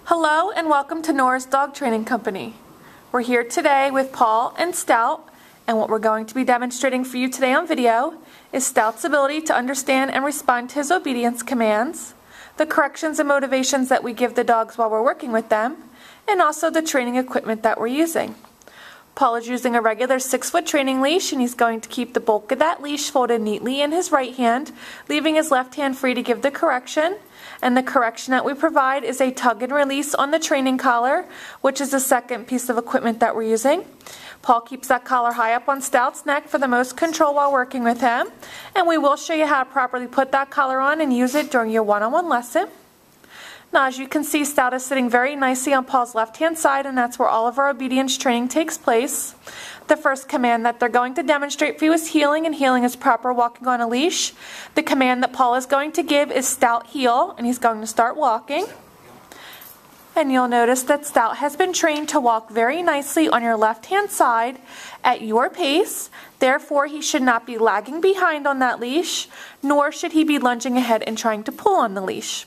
Hello and welcome to Nora's Dog Training Company. We're here today with Paul and Stout, and what we're going to be demonstrating for you today on video is Stout's ability to understand and respond to his obedience commands, the corrections and motivations that we give the dogs while we're working with them, and also the training equipment that we're using. Paul is using a regular 6-foot training leash, and he's going to keep the bulk of that leash folded neatly in his right hand, leaving his left hand free to give the correction. And the correction that we provide is a tug and release on the training collar, which is the second piece of equipment that we're using. Paul keeps that collar high up on Stout's neck for the most control while working with him. And we will show you how to properly put that collar on and use it during your one-on-one lesson. Now, as you can see, Stout is sitting very nicely on Paul's left-hand side, and that's where all of our obedience training takes place. The first command that they're going to demonstrate for you is heeling, and heeling is proper walking on a leash. The command that Paul is going to give is Stout heel, and he's going to start walking. And you'll notice that Stout has been trained to walk very nicely on your left-hand side at your pace. Therefore, he should not be lagging behind on that leash, nor should he be lunging ahead and trying to pull on the leash.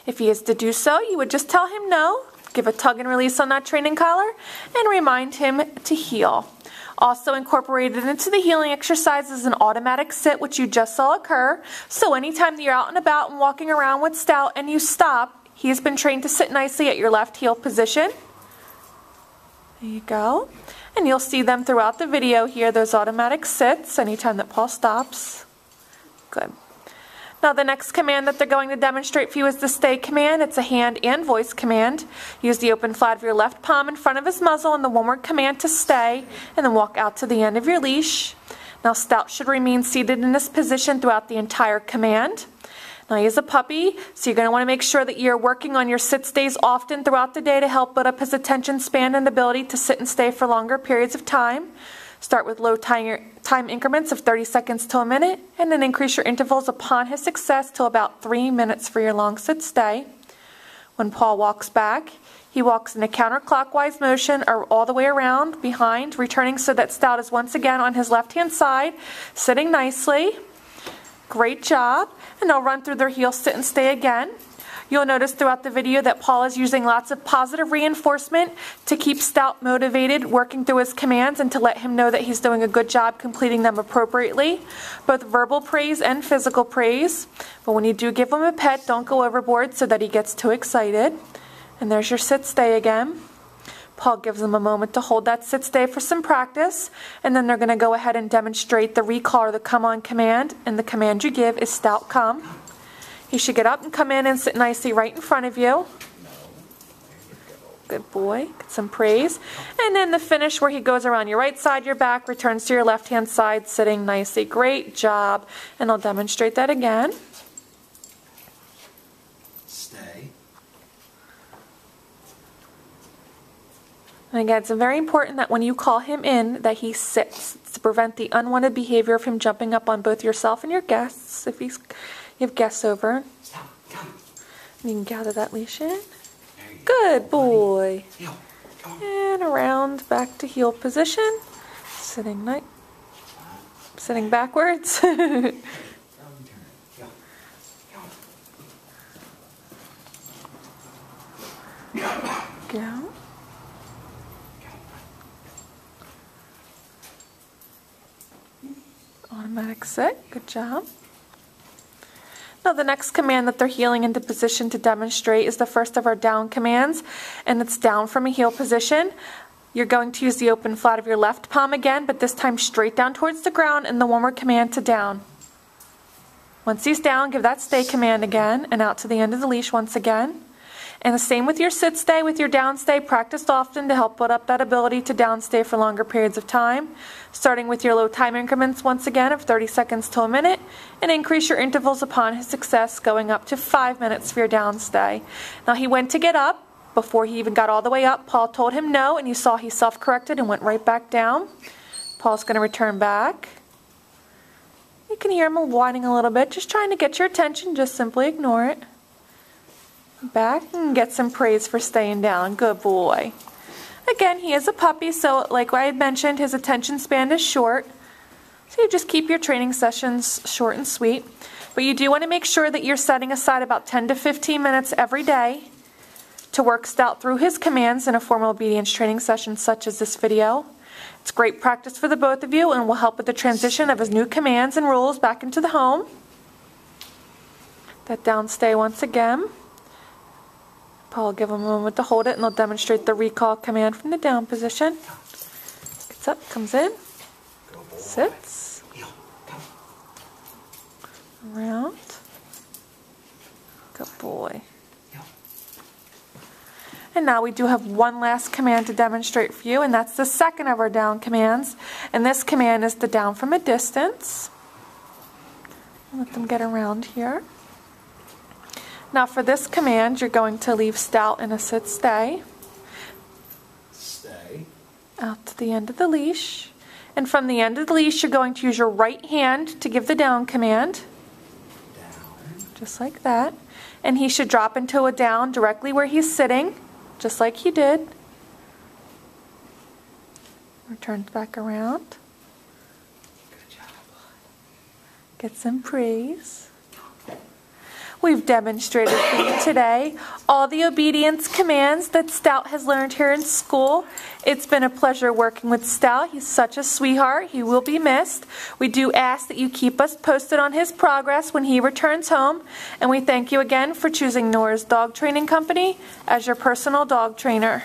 If he is to do so, you would just tell him no, give a tug and release on that training collar, and remind him to heel. Also incorporated into the heeling exercise is an automatic sit, which you just saw occur. So anytime that you're out and about and walking around with Stout and you stop, he has been trained to sit nicely at your left heel position. There you go. And you'll see them throughout the video here, those automatic sits, anytime that Paul stops. Good. Now the next command that they're going to demonstrate for you is the stay command. It's a hand and voice command. Use the open flat of your left palm in front of his muzzle and the one-word command to stay, and then walk out to the end of your leash. Now Stout should remain seated in this position throughout the entire command. Now he is a puppy, so you're going to want to make sure that you're working on your sit stays often throughout the day to help build up his attention span and ability to sit and stay for longer periods of time. Start with low time increments of 30 seconds to a minute, and then increase your intervals upon his success to about 3 minutes for your long sit stay. When Paul walks back, he walks in a counterclockwise motion or all the way around behind, returning so that Stout is once again on his left-hand side, sitting nicely. Great job. And they'll run through their heel sit and stay again. You'll notice throughout the video that Paul is using lots of positive reinforcement to keep Stout motivated, working through his commands, and to let him know that he's doing a good job completing them appropriately. Both verbal praise and physical praise. But when you do give him a pet, don't go overboard so that he gets too excited. And there's your sit stay again. Paul gives them a moment to hold that sit stay for some practice, and then they're going to go ahead and demonstrate the recall or the come on command, and the command you give is Stout come. He should get up and come in and sit nicely right in front of you. Good boy. Get some praise. And then the finish where he goes around your right side, your back, returns to your left-hand side, sitting nicely. Great job. And I'll demonstrate that again. Stay. And again, it's very important that when you call him in, that he sits to prevent the unwanted behavior of him jumping up on both yourself and your guests. If you have guests over, you can gather that leash in. Good boy. And around back to heel position. Sitting backwards. Go. Automatic sit. Good job. Now the next command that they're heeling into position to demonstrate is the first of our down commands, and it's down from a heel position. You're going to use the open flat of your left palm again, but this time straight down towards the ground, and the one-word command to down. Once he's down, give that stay command again, and out to the end of the leash once again. And the same with your sit stay, with your down stay, practiced often to help build up that ability to down stay for longer periods of time. Starting with your low time increments once again of 30 seconds to a minute, and increase your intervals upon his success, going up to 5 minutes for your down stay. Now he went to get up. Before he even got all the way up, Paul told him no, and you saw he self-corrected and went right back down. Paul's going to return back. You can hear him whining a little bit, just trying to get your attention. Just simply ignore it. Back and get some praise for staying down. Good boy. Again, he is a puppy, so like I had mentioned, his attention span is short. So you just keep your training sessions short and sweet. But you do want to make sure that you're setting aside about 10 to 15 minutes every day to work Stout through his commands in a formal obedience training session such as this video. It's great practice for the both of you and will help with the transition of his new commands and rules back into the home. That down stay once again. Paul will give him a moment to hold it and they'll demonstrate the recall command from the down position. Gets up, comes in, sits, around. Good boy. And now we do have one last command to demonstrate for you, and that's the second of our down commands. And this command is the down from a distance. Let them get around here. Now for this command, you're going to leave Stout in a sit-stay. Stay. Out to the end of the leash. And from the end of the leash, you're going to use your right hand to give the down command. Down. Just like that. And he should drop into a down directly where he's sitting, just like he did. Returns back around. Good job. Get some praise. We've demonstrated for you today all the obedience commands that Stout has learned here in school. It's been a pleasure working with Stout. He's such a sweetheart. He will be missed. We do ask that you keep us posted on his progress when he returns home. And we thank you again for choosing Nora's Dog Training Company as your personal dog trainer.